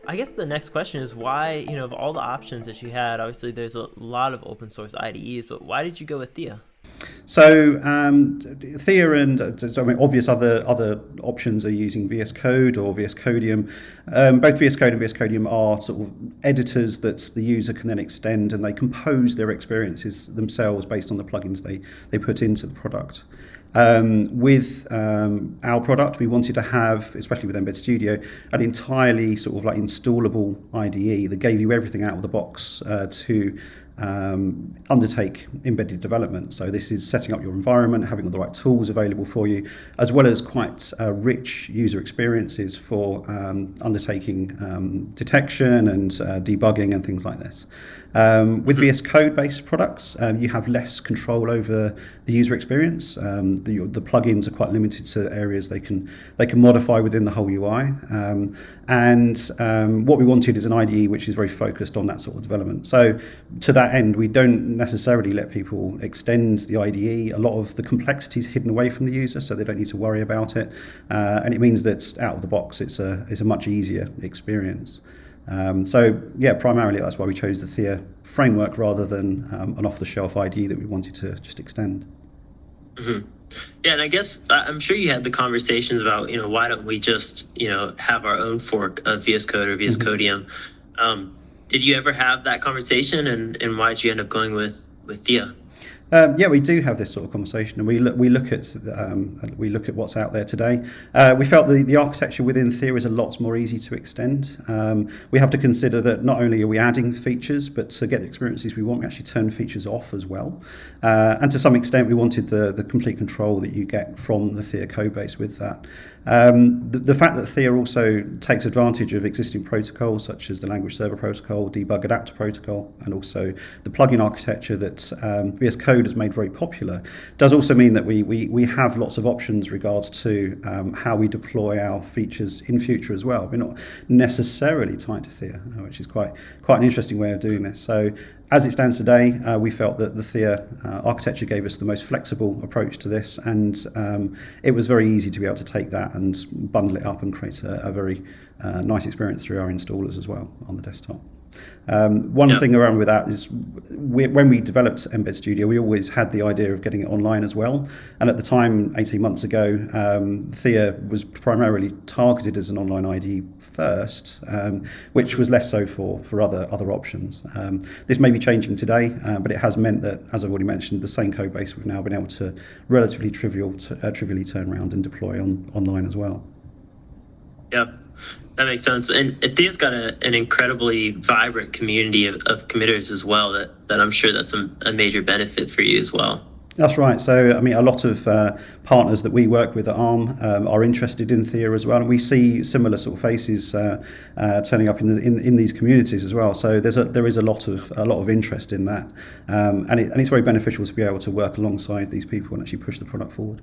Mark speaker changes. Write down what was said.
Speaker 1: I guess the next question is why, of all the options that you had, obviously there's a lot of open source IDEs, but why did you go with Theia?
Speaker 2: So Theia and so, I mean, obvious other options are using VS Code or VS Codium. Both VS Code and VS Codium are sort of editors that the user can then extend, and they compose their experiences themselves based on the plugins they put into the product. With our product, we wanted to have, especially with Embed Studio, an entirely sort of like installable IDE that gave you everything out of the box to undertake embedded development. So this is setting up your environment, having all the right tools available for you, as well as quite rich user experiences for undertaking detection and debugging and things like this. With VS Code-based products, you have less control over the user experience. The plugins are quite limited to areas they can modify within the whole UI. What we wanted is an IDE which is very focused on that sort of development. So to that end, we don't necessarily let people extend the IDE. A lot of the complexity is hidden away from the user, so they don't need to worry about it. And it means that out of the box, it's a much easier experience. Primarily that's why we chose the Theia framework rather than an off-the-shelf IDE that we wanted to just extend.
Speaker 1: Mm-hmm. Yeah, and I guess I'm sure you had the conversations about, why don't we just, have our own fork of VS Code or VS Codium. Did you ever have that conversation, and why did you end up going with Theia?
Speaker 2: We do have this sort of conversation, and we look at what's out there today. We felt the architecture within Theia is a lot more easy to extend. We have to consider that not only are we adding features, but to get the experiences we want, we actually turn features off as well. And to some extent, we wanted the complete control that you get from the Theia code base with that. The fact that Theia also takes advantage of existing protocols such as the language server protocol, debug adapter protocol, and also the plugin architecture that VS Code has made very popular, does also mean that we have lots of options regards to how we deploy our features in future as well. We're not necessarily tied to Theia, which is quite an interesting way of doing this. So as it stands today, we felt that the Theia architecture gave us the most flexible approach to this, and it was very easy to be able to take that and bundle it up and create a very nice experience through our installers as well on the desktop. One thing around with that is when we developed Embed Studio, we always had the idea of getting it online as well. And at the time, 18 months ago, Theia was primarily targeted as an online IDE first, which was less so for other options. This may be changing today, but it has meant that, as I've already mentioned, the same code base we've now been able to relatively trivially turn around and deploy online as well.
Speaker 1: Yep. That makes sense. And Theia's got an incredibly vibrant community of committers as well, that I'm sure that's a major benefit for you as well.
Speaker 2: That's right. So, I mean, a lot of partners that we work with at ARM are interested in Theia as well, and we see similar sort of faces turning up in these communities as well. So there is a lot of interest in that, and it's very beneficial to be able to work alongside these people and actually push the product forward.